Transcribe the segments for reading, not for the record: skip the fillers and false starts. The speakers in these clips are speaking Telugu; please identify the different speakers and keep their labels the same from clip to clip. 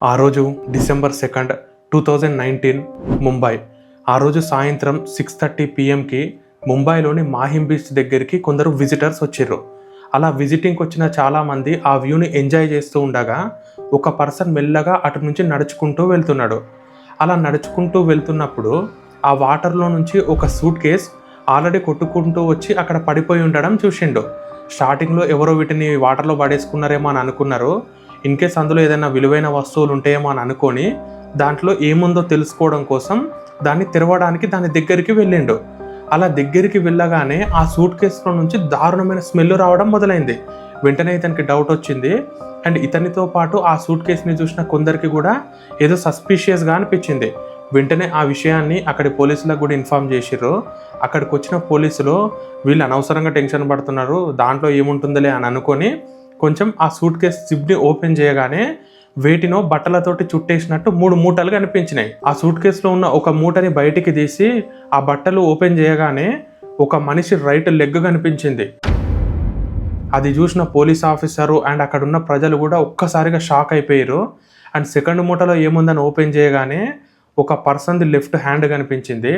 Speaker 1: ఆ రోజు డిసెంబర్ 2, 2019 ముంబై. ఆ రోజు సాయంత్రం 6:30 PM ముంబైలోని మాహిమ్ బీచ్ దగ్గరికి కొందరు విజిటర్స్ వచ్చారు. అలా విజిటింగ్కి వచ్చిన చాలామంది ఆ వ్యూని ఎంజాయ్ చేస్తూ ఉండగా ఒక పర్సన్ మెల్లగా అటు నుంచి నడుచుకుంటూ వెళ్తున్నాడు. అలా నడుచుకుంటూ వెళ్తున్నప్పుడు ఆ వాటర్లో నుంచి ఒక సూట్ కేస్ ఆల్రెడీ కొట్టుకుంటూ వచ్చి అక్కడ పడిపోయి ఉండడం చూసిండు. స్టార్టింగ్లో ఎవరో వీటిని వాటర్లో పడేసుకున్నారేమో అని అనుకున్నారు. ఇన్ కేస్ అందులో ఏదైనా విలువైన వస్తువులు ఉంటాయేమో అని అనుకొని దాంట్లో ఏముందో తెలుసుకోవడం కోసం దాన్ని తెరవడానికి దాని దగ్గరికి వెళ్ళిండు. అలా దగ్గరికి వెళ్ళగానే ఆ సూట్ కేసులో నుంచి దారుణమైన స్మెల్ రావడం మొదలైంది. వెంటనే ఇతనికి డౌట్ వచ్చింది. అండ్ ఇతనితో పాటు ఆ సూట్ కేసుని చూసిన కొందరికి కూడా ఏదో సస్పీషియస్గా అనిపించింది. వెంటనే ఆ విషయాన్ని అక్కడి పోలీసులకు కూడా ఇన్ఫామ్ చేసిర్రు. అక్కడికి వచ్చిన పోలీసులు వీళ్ళు అనవసరంగా టెన్షన్ పడుతున్నారు, దాంట్లో ఏముంటుందిలే అని అనుకొని కొంచెం ఆ సూట్ కేస్ జిప్ని ఓపెన్ చేయగానే వేటినో బట్టలతోటి చుట్టేసినట్టు 3 మూటలు కనిపించినాయి. ఆ సూట్ కేసులో ఉన్న ఒక మూటని బయటికి తీసి ఆ బట్టలు ఓపెన్ చేయగానే ఒక మనిషి రైట్ లెగ్ కనిపించింది. అది చూసిన పోలీస్ ఆఫీసరు అండ్ అక్కడ ఉన్న ప్రజలు కూడా ఒక్కసారిగా షాక్ అయిపోయారు. అండ్ సెకండ్ మూటలో ఏముందని ఓపెన్ చేయగానే ఒక పర్సన్ది లెఫ్ట్ హ్యాండ్ కనిపించింది.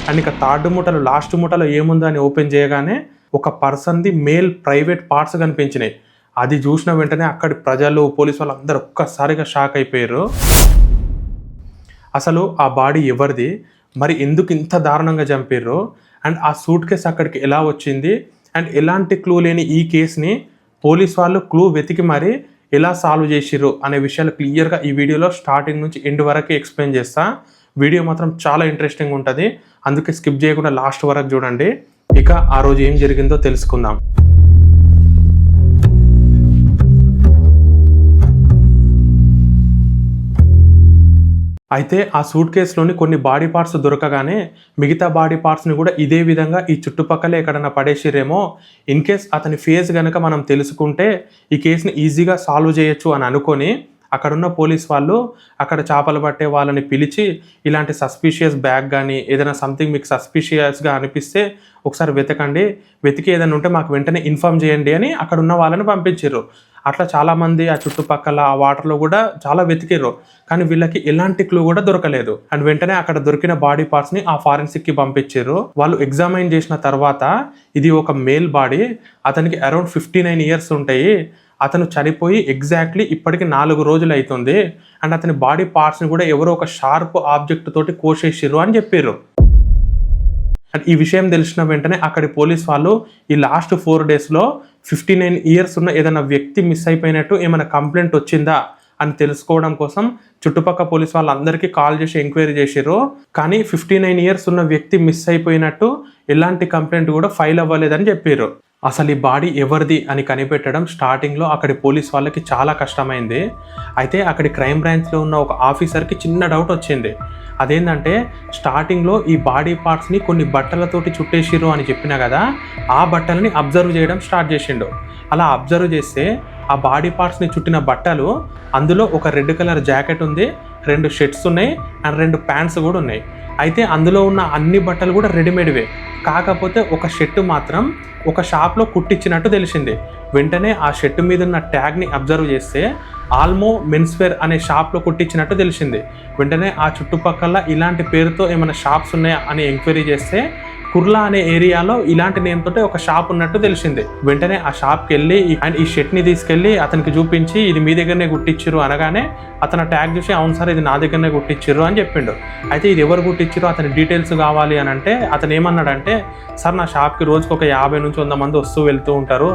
Speaker 1: అండ్ ఇక థర్డ్ మూటలో లాస్ట్ మూటలో ఏముందని ఓపెన్ చేయగానే ఒక పర్సన్ది మేల్ ప్రైవేట్ పార్ట్స్ కనిపించినాయి. అది చూసిన వెంటనే అక్కడి ప్రజలు పోలీసు వాళ్ళు అందరూ ఒక్కసారిగా షాక్ అయిపోయారు. అసలు ఆ బాడీ ఎవరిది, మరి ఎందుకు ఇంత దారుణంగా చంపారు, అండ్ ఆ సూట్ కేసు అక్కడికి ఎలా వచ్చింది, అండ్ ఎలాంటి క్లూ లేని ఈ కేసుని పోలీస్ వాళ్ళు క్లూ వెతికి మరి ఎలా సాల్వ్ చేసిర్రు అనే విషయాలు క్లియర్గా ఈ వీడియోలో స్టార్టింగ్ నుంచి ఎండ్ వరకు ఎక్స్ప్లెయిన్ చేస్తా. వీడియో మాత్రం చాలా ఇంట్రెస్టింగ్ ఉంటుంది, అందుకే స్కిప్ చేయకుండా లాస్ట్ వరకు చూడండి. ఇక ఆ రోజు ఏం జరిగిందో తెలుసుకుందాం. అయితే ఆ సూట్ కేసులోని కొన్ని బాడీ పార్ట్స్ దొరకగానే మిగతా బాడీ పార్ట్స్ని కూడా ఇదే విధంగా ఈ చుట్టుపక్కలే ఎక్కడన్నా పడేసిరేమో, ఇన్ కేస్ అతని ఫేస్ కనుక మనం తెలుసుకుంటే ఈ కేసుని ఈజీగా సాల్వ్ చేయొచ్చు అని అనుకొని అక్కడున్న పోలీస్ వాళ్ళు అక్కడ చేపలు పట్టే వాళ్ళని పిలిచి ఇలాంటి సస్పీషియస్ బ్యాగ్ కానీ ఏదైనా సంథింగ్ మీకు సస్పీషియస్గా అనిపిస్తే ఒకసారి వెతకండి, వెతికి ఏదైనా ఉంటే మాకు వెంటనే ఇన్ఫామ్ చేయండి అని అక్కడ ఉన్న వాళ్ళని పంపించారు. అట్లా చాలామంది ఆ చుట్టుపక్కల ఆ వాటర్లో కూడా చాలా వెతికారు, కానీ వీళ్ళకి ఎలాంటి క్లూ కూడా దొరకలేదు. అండ్ వెంటనే అక్కడ దొరికిన బాడీ పార్ట్స్ని ఆ ఫారెన్సిక్కి పంపించారు. వాళ్ళు ఎగ్జామైన్ చేసిన తర్వాత ఇది ఒక మేల్ బాడీ, అతనికి అరౌండ్ 59 years ఉంటాయి, అతను చనిపోయి ఎగ్జాక్ట్లీ ఇప్పటికి 4 రోజులు అవుతుంది, అండ్ అతని బాడీ పార్ట్స్ని కూడా ఎవరో ఒక షార్ప్ ఆబ్జెక్ట్ తోటి కోసేసిర్రు అని చెప్పారు. అండ్ ఈ విషయం తెలిసిన వెంటనే అక్కడి పోలీస్ వాళ్ళు ఈ లాస్ట్ 4 daysలో 59 years ఉన్న ఏదైనా వ్యక్తి మిస్ అయిపోయినట్టు ఏమైనా కంప్లైంట్ వచ్చిందా అని తెలుసుకోవడం కోసం చుట్టుపక్కల పోలీస్ వాళ్ళందరికీ కాల్ చేసి ఎంక్వైరీ చేసిర్రు. కానీ 59 years ఉన్న వ్యక్తి మిస్ అయిపోయినట్టు ఎలాంటి కంప్లైంట్ కూడా ఫైల్ అవ్వలేదని చెప్పారు. అసలు ఈ బాడీ ఎవరిది అని కనిపెట్టడం స్టార్టింగ్లో అక్కడి పోలీస్ వాళ్ళకి చాలా కష్టమైంది. అయితే అక్కడి క్రైమ్ బ్రాంచ్లో ఉన్న ఒక ఆఫీసర్కి చిన్న డౌట్ వచ్చింది. అదేంటంటే స్టార్టింగ్లో ఈ బాడీ పార్ట్స్ని కొన్ని బట్టలతోటి చుట్టేసిర్రు అని చెప్పినా కదా, ఆ బట్టలని అబ్జర్వ్ చేయడం స్టార్ట్ చేసిండు. అలా అబ్జర్వ్ చేస్తే ఆ బాడీ పార్ట్స్ని చుట్టిన బట్టలు, అందులో ఒక రెడ్ కలర్ జాకెట్ ఉంది, 2 షర్ట్స్ ఉన్నాయి, అండ్ 2 ప్యాంట్స్ కూడా ఉన్నాయి. అయితే అందులో ఉన్న అన్ని బట్టలు కూడా రెడీమేడ్వే, కాకపోతే ఒక షర్ట్ మాత్రం ఒక షాప్లో కుట్టించినట్టు తెలిసింది. వెంటనే ఆ షర్ట్ మీద ఉన్న ట్యాగ్ని అబ్జర్వ్ చేస్తే ఆల్మో మెన్స్వేర్ అనే షాప్లో కుట్టించినట్టు తెలిసింది. వెంటనే ఆ చుట్టుపక్కల ఇలాంటి పేరుతో ఏమైనా షాప్స్ ఉన్నాయా అని ఎంక్వైరీ చేస్తే కుర్లా అనే ఏరియాలో ఇలాంటి నేమ్ తోటే ఒక షాప్ ఉన్నట్టు తెలిసింది. వెంటనే ఆ షాప్కి వెళ్ళి అండ్ ఈ షర్ట్ని తీసుకెళ్ళి అతనికి చూపించి ఇది మీ దగ్గరనే కుట్టించారు అనగానే అతను ట్యాగ్ చూసి అవును సార్ ఇది నా దగ్గరనే కుట్టించారు అని చెప్పిండు. అయితే ఇది ఎవరు కుట్టించారో అతని డీటెయిల్స్ కావాలి అని అంటే అతను ఏమన్నాడంటే, సార్ నా షాప్కి రోజుకి ఒక 50 నుంచి 100 మంది వస్తూ వెళ్తూ ఉంటారు,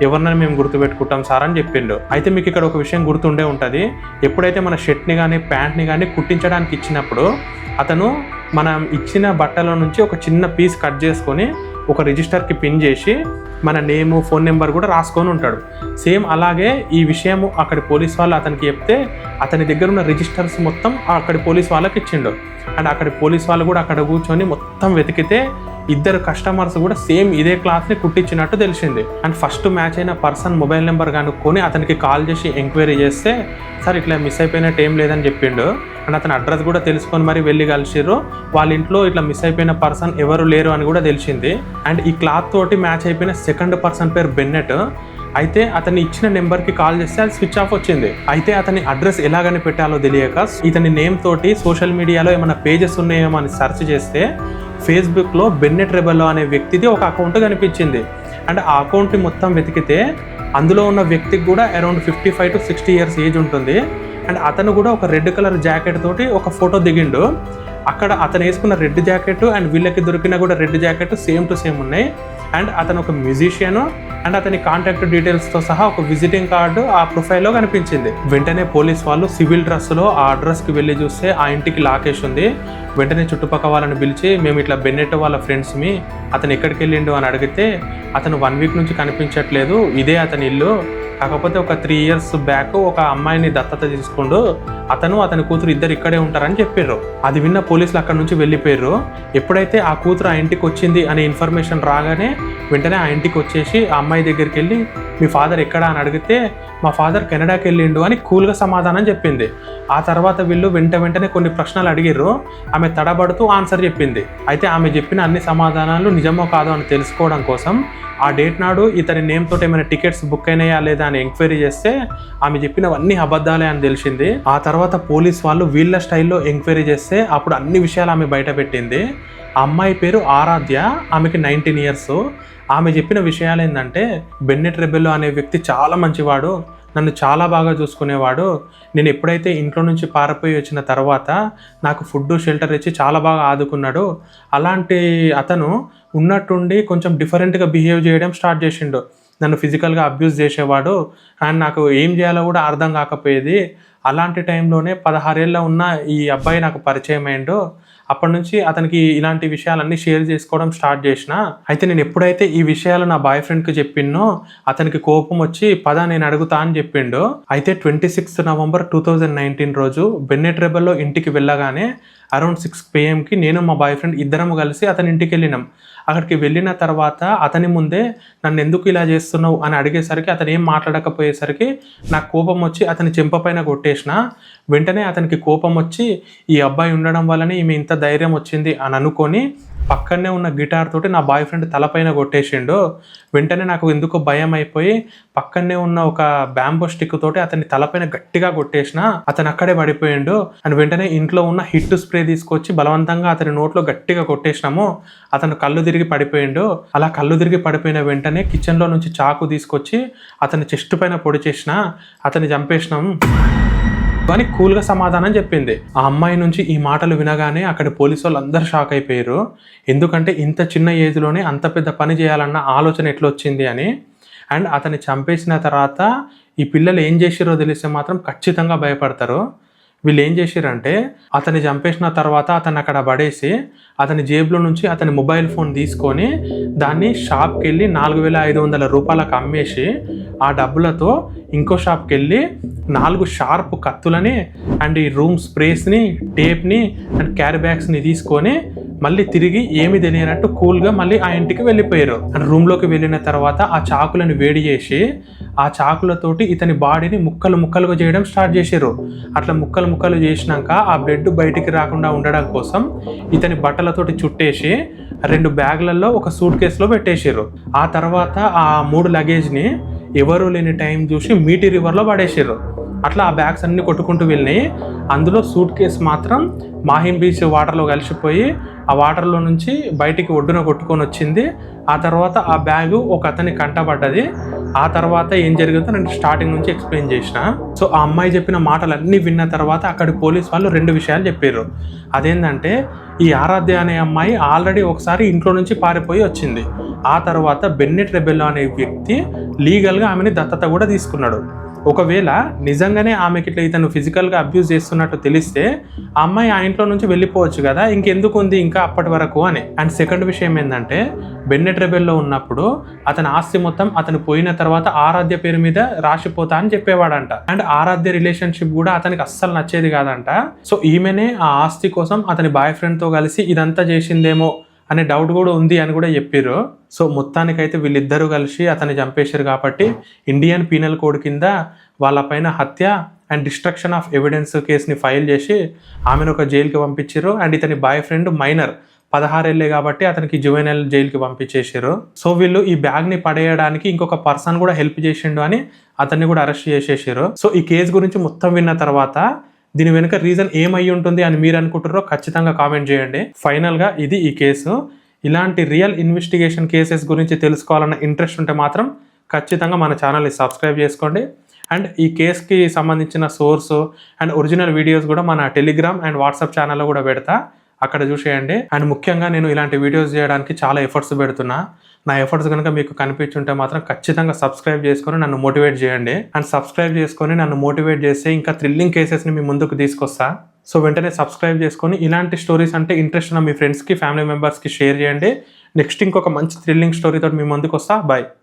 Speaker 1: ఎవరినైనా మేము గుర్తుపెట్టుకుంటాం సార్ అని చెప్పిండు. అయితే మీకు ఇక్కడ ఒక విషయం గుర్తుండే ఉంటుంది, ఎప్పుడైతే మన షర్ట్ని కానీ ప్యాంట్ని కానీ కుట్టించడానికి ఇచ్చినప్పుడు అతను మనం ఇచ్చిన బట్టల నుంచి ఒక చిన్న పీస్ కట్ చేసుకొని ఒక రిజిస్టర్కి పిన్ చేసి మన నేము ఫోన్ నెంబర్ కూడా రాసుకొని ఉంటాడు. సేమ్ అలాగే ఈ విషయము అక్కడి పోలీస్ వాళ్ళు అతనికి చెప్తే అతని దగ్గర ఉన్న రిజిస్టర్స్ మొత్తం అక్కడి పోలీస్ వాళ్ళకి ఇచ్చిండు. అండ్ అక్కడి పోలీస్ వాళ్ళు కూడా అక్కడ కూర్చొని మొత్తం వెతికితే 2 కస్టమర్స్ కూడా సేమ్ ఇదే క్లాత్ని కుట్టించినట్టు తెలిసింది. అండ్ ఫస్ట్ మ్యాచ్ అయిన పర్సన్ మొబైల్ నెంబర్ కనుక్కొని అతనికి కాల్ చేసి ఎంక్వైరీ చేస్తే సార్ ఇట్లా మిస్ అయిపోయినట్టు ఏం లేదని చెప్పిండు. అండ్ అతని అడ్రస్ కూడా తెలుసుకొని మరి వెళ్ళి కలిసిర్రు. వాళ్ళ ఇంట్లో ఇట్లా మిస్ అయిపోయిన పర్సన్ ఎవరు లేరు అని కూడా తెలిసింది. అండ్ ఈ క్లాత్ తోటి మ్యాచ్ అయిపోయిన సెకండ్ పర్సన్ పేరు బెన్నెట్. అయితే అతన్ని ఇచ్చిన నెంబర్కి కాల్ చేస్తే అది స్విచ్ ఆఫ్ వచ్చింది. అయితే అతని అడ్రస్ ఎలాగని పెట్టాలో తెలియక ఇతని నేమ్ తోటి సోషల్ మీడియాలో ఏమైనా పేజెస్ ఉన్నాయేమో అని సెర్చ్ చేస్తే ఫేస్బుక్లో బెన్నెట్ రెబెల్లో అనే వ్యక్తిది ఒక అకౌంట్ కనిపించింది. అండ్ ఆ అకౌంట్ని మొత్తం వెతికితే అందులో ఉన్న వ్యక్తికి కూడా అరౌండ్ 55 to 60 years ఏజ్ ఉంటుంది. అండ్ అతను కూడా ఒక రెడ్ కలర్ జాకెట్ తోటి ఒక ఫోటో దిగిండు. అక్కడ అతను వేసుకున్న రెడ్ జాకెట్ అండ్ వీళ్ళకి దొరికిన కూడా red jacket same to same ఉన్నాయి. అండ్ అతను ఒక మ్యూజిషియన్ అండ్ అతని కాంటాక్ట్ డీటెయిల్స్తో సహా ఒక విజిటింగ్ కార్డు ఆ ప్రొఫైల్లో కనిపించింది. వెంటనే పోలీస్ వాళ్ళు సివిల్ డ్రెస్లో ఆ అడ్రస్కి వెళ్ళి చూస్తే ఆ ఇంటికి లాకేష్ ఉంది. వెంటనే చుట్టుపక్కల వాళ్ళని పిలిచి మేము ఇట్లా బెన్నెట్ వాళ్ళ ఫ్రెండ్స్మి, అతను ఎక్కడికి వెళ్ళిండు అని అడిగితే అతను 1 week నుంచి కనిపించట్లేదు, ఇదే అతని ఇల్లు, కాకపోతే ఒక 3 years బ్యాక్ ఒక అమ్మాయిని దత్తత తీసుకుండు, అతని కూతురు ఇద్దరు ఇక్కడే ఉంటారని చెప్పారు. అది విన్న పోలీసులు అక్కడ నుంచి వెళ్ళిపోయారు. ఎప్పుడైతే ఆ కూతురు ఆ ఇంటికి వచ్చింది అనే ఇన్ఫర్మేషన్ రాగానే వెంటనే ఆ ఇంటికి వచ్చేసి ఆ అమ్మాయి దగ్గరికి వెళ్ళి మీ ఫాదర్ ఎక్కడా అని అడిగితే మా ఫాదర్ కెనడాకి వెళ్ళిండు అని కూల్గా సమాధానం చెప్పింది. ఆ తర్వాత వీళ్ళు వెంటనే కొన్ని ప్రశ్నలు అడిగారు. ఆమె తడబడుతూ ఆన్సర్ చెప్పింది. అయితే ఆమె చెప్పిన అన్ని సమాధానాలు నిజమో కాదో అని తెలుసుకోవడం కోసం ఆ డేట్ నాడు ఇతని నేమ్ తోటి ఏమైనా టికెట్స్ బుక్ అయినాయా లేదా అని ఎంక్వైరీ చేస్తే ఆమె చెప్పినవన్నీ అబద్ధాలే అని తెలిసింది. ఆ తర్వాత పోలీస్ వాళ్ళు వీళ్ళ స్టైల్లో ఎంక్వైరీ చేస్తే అప్పుడు అన్ని విషయాలు ఆమె బయట పెట్టింది. ఆ అమ్మాయి పేరు ఆరాధ్య, ఆమెకి 19 years. ఆమె చెప్పిన విషయాలు ఏంటంటే బెన్నెట్ రెబెల్లో అనే వ్యక్తి చాలా మంచివాడు, నన్ను చాలా బాగా చూసుకునేవాడు, నేను ఎప్పుడైతే ఇంట్లో నుంచి పారిపోయి వచ్చిన తర్వాత నాకు ఫుడ్ షెల్టర్ ఇచ్చి చాలా బాగా ఆదుకున్నాడు, అలాంటి అతను ఉన్నట్టుండి కొంచెం డిఫరెంట్గా బిహేవ్ చేయడం స్టార్ట్ చేసిండు, నన్ను ఫిజికల్గా అబ్యూస్ చేసేవాడు అండ్ నాకు ఏం చేయాలో కూడా అర్థం కాకపోయేది. అలాంటి టైంలోనే 16 ఏళ్ళ ఉన్న ఈ అబ్బాయి నాకు పరిచయం అయ్యిండు. అప్పటి నుంచి అతనికి ఇలాంటి విషయాలన్నీ షేర్ చేసుకోవడం స్టార్ట్ చేసిన. అయితే నేను ఎప్పుడైతే ఈ విషయాలు నా బాయ్ ఫ్రెండ్కి చెప్పినో అతనికి కోపం వచ్చి పద నేను అడుగుతా అని చెప్పిండు. అయితే 26th November 2019 రోజు బెన్నెట్ రెబెల్లో ఇంటికి వెళ్ళగానే అరౌండ్ 6 PM నేను మా బాయ్ ఫ్రెండ్ ఇద్దరము కలిసి అతని ఇంటికి వెళ్ళినాం. అక్కడికి వెళ్ళిన తర్వాత అతని ముందే నన్ను ఎందుకు ఇలా చేస్తున్నావు అని అడిగేసరికి అతను ఏం మాట్లాడకపోయేసరికి నాకు కోపం వచ్చి అతని చెంప పైన కొట్టేసిన. వెంటనే అతనికి కోపం వచ్చి ఈ అబ్బాయి ఉండడం వల్లనే ఈమె ఇంత ధైర్యం వచ్చింది అని అనుకొని పక్కనే ఉన్న గిటార్ తోటి నా బాయ్ ఫ్రెండ్ తలపైన కొట్టేసిండు. వెంటనే నాకు ఎందుకో భయం అయిపోయి పక్కనే ఉన్న ఒక బ్యాంబో స్టిక్ తోటి అతని తలపైన గట్టిగా కొట్టేసిన. అతను అక్కడే పడిపోయిండు. అండ్ వెంటనే ఇంట్లో ఉన్న హిట్ స్ప్రే తీసుకొచ్చి బలవంతంగా అతని నోట్లో గట్టిగా కొట్టేసినాము. అతను కళ్ళు తిరిగి పడిపోయిండు. అలా కళ్ళు తిరిగి పడిపోయిన వెంటనే కిచెన్లో నుంచి చాకు తీసుకొచ్చి అతని చెస్ట్ పైన పొడి చేసిన, అతన్ని చంపేసినాం అని కూల్గా సమాధానం చెప్పింది. ఆ అమ్మాయి నుంచి ఈ మాటలు వినగానే అక్కడ పోలీసు వాళ్ళు అందరూ షాక్ అయిపోయారు. ఎందుకంటే ఇంత చిన్న ఏజ్లోనే అంత పెద్ద పని చేయాలన్న ఆలోచన ఎట్లా వచ్చింది అని. అండ్ అతన్ని చంపేసిన తర్వాత ఈ పిల్లలు ఏం చేసిరో తెలిస్తే మాత్రం ఖచ్చితంగా భయపడతారు. వీళ్ళు ఏం చేసిరంటే అతన్ని చంపేసిన తర్వాత అతన్ని అక్కడ పడేసి అతని జేబులో నుంచి అతని మొబైల్ ఫోన్ తీసుకొని దాన్ని షాప్కి వెళ్ళి 4,500 రూపాయలకు అమ్మేసి ఆ డబ్బులతో ఇంకో షాప్కి వెళ్ళి 4 షార్ప్ కత్తులని అండ్ ఈ రూమ్ స్ప్రేస్ని, టేప్ని అండ్ క్యారీ బ్యాగ్స్ని తీసుకొని మళ్ళీ తిరిగి ఏమి తెలియనట్టు కూల్గా మళ్ళీ ఆ ఇంటికి వెళ్ళిపోయారు. అండ్ రూమ్లోకి వెళ్ళిన తర్వాత ఆ చాకులను వేడి చేసి ఆ చాకులతోటి ఇతని బాడీని ముక్కలుగా చేయడం స్టార్ట్ చేశారు. అట్లా ముక్కలు చేసినాక ఆ బ్లడ్ బయటికి రాకుండా ఉండడం కోసం ఇతని బట్టలతోటి చుట్టేసి 2 బ్యాగ్లలో ఒక సూట్ కేసులో పెట్టేసారు. ఆ తర్వాత ఆ 3 లగేజ్ని ఎవరు లేని టైం చూసి మీటి రివర్లో పడేసారు. అట్లా ఆ బ్యాగ్స్ అన్ని కొట్టుకుంటూ వెళ్ళినాయి. అందులో సూట్ కేసు మాత్రం మాహిమ్ బీచ్ వాటర్లో కలిసిపోయి ఆ వాటర్లో నుంచి బయటికి ఒడ్డున కొట్టుకొని వచ్చింది. ఆ తర్వాత ఆ బ్యాగు ఒక అతని కంటపడ్డది. ఆ తర్వాత ఏం జరిగిందో నేను స్టార్టింగ్ నుంచి ఎక్స్ప్లెయిన్ చేసిన. సో ఆ అమ్మాయి చెప్పిన మాటలన్నీ విన్న తర్వాత అక్కడి పోలీస్ వాళ్ళు 2 విషయాలు చెప్పారు. అదేంటంటే ఈ ఆరాధ్య అనే అమ్మాయి ఆల్రెడీ ఒకసారి ఇంట్లో నుంచి పారిపోయి వచ్చింది. ఆ తర్వాత బెన్నెట్ రెబెల్లో అనే వ్యక్తి లీగల్గా ఆమెని దత్తత కూడా తీసుకున్నాడు. ఒకవేళ నిజంగానే ఆమెకి ఇట్లా ఇతను ఫిజికల్గా అబ్యూస్ చేస్తున్నట్టు తెలిస్తే ఆ అమ్మాయి ఆ ఇంట్లో నుంచి వెళ్ళిపోవచ్చు కదా, ఇంకెందుకు ఉంది ఇంకా అప్పటి వరకు అని. అండ్ సెకండ్ విషయం ఏంటంటే బెన్నెట్ రెబెల్లో ఉన్నప్పుడు అతని ఆస్తి మొత్తం అతను పోయిన తర్వాత ఆరాధ్య పేరు మీద రాసిపోతా అని చెప్పేవాడంట. అండ్ ఆరాధ్య రిలేషన్షిప్ కూడా అతనికి అస్సలు నచ్చేది కాదంట. సో ఈమెనే ఆ ఆస్తి కోసం అతని బాయ్ ఫ్రెండ్తో కలిసి ఇదంతా చేసిందేమో అనే డౌట్ కూడా ఉంది అని కూడా చెప్పారు. సో మొత్తానికైతే వీళ్ళిద్దరూ కలిసి అతన్ని చంపేశారు కాబట్టి ఇండియన్ పీనల్ కోడ్ కింద వాళ్ళపైన హత్య అండ్ డిస్ట్రక్షన్ ఆఫ్ ఎవిడెన్స్ కేసుని ఫైల్ చేసి ఆమెను ఒక జైలుకి పంపించారు. అండ్ ఇతని బాయ్ ఫ్రెండ్ మైనర్ 16 ఏళ్ళే కాబట్టి అతనికి జువెనైల్ జైలుకి పంపించేసారు. సో వీళ్ళు ఈ బ్యాగ్ని పడేయడానికి ఇంకొక పర్సన్ కూడా హెల్ప్ చేసిండు అని అతన్ని కూడా అరెస్ట్ చేసేసారు. సో ఈ కేసు గురించి మొత్తం విన్న తర్వాత దీని వెనుక రీజన్ ఏమై ఉంటుంది అని మీరు అనుకుంటారో ఖచ్చితంగా కామెంట్ చేయండి. ఫైనల్గా ఇది ఈ కేసు. ఇలాంటి రియల్ ఇన్వెస్టిగేషన్ కేసెస్ గురించి తెలుసుకోవాలన్న ఇంట్రెస్ట్ ఉంటే మాత్రం ఖచ్చితంగా మన ఛానల్ని సబ్స్క్రైబ్ చేసుకోండి. అండ్ ఈ కేసుకి సంబంధించిన సోర్స్ అండ్ ఒరిజినల్ వీడియోస్ కూడా మన టెలిగ్రామ్ అండ్ వాట్సాప్ ఛానల్లో కూడా పెడతా, అక్కడ చూసేయండి. అండ్ ముఖ్యంగా నేను ఇలాంటి వీడియోస్ చేయడానికి చాలా ఎఫర్ట్స్ పెడుతున్నా. నా ఎఫర్ట్స్ కనుక మీకు కనిపించుంటే మాత్రం ఖచ్చితంగా సబ్స్క్రైబ్ చేసుకొని నన్ను మోటివేట్ చేయండి. అండ్ సబ్స్క్రైబ్ చేసుకొని నన్ను మోటివేట్ చేస్తే ఇంకా థ్రిల్లింగ్ కేసెస్ని మీ ముందుకు తీసుకొస్తా. సో వెంటనే సబ్స్క్రైబ్ చేసుకొని ఇలాంటి స్టోరీస్ అంటే ఇంట్రెస్ట్ ఉన్న మీ ఫ్రెండ్స్కి, ఫ్యామిలీ మెంబర్స్కి షేర్ చేయండి. నెక్స్ట్ ఇంకొక మంచి థ్రిల్లింగ్ స్టోరీతో మీ ముందుకు వస్తా. బాయ్.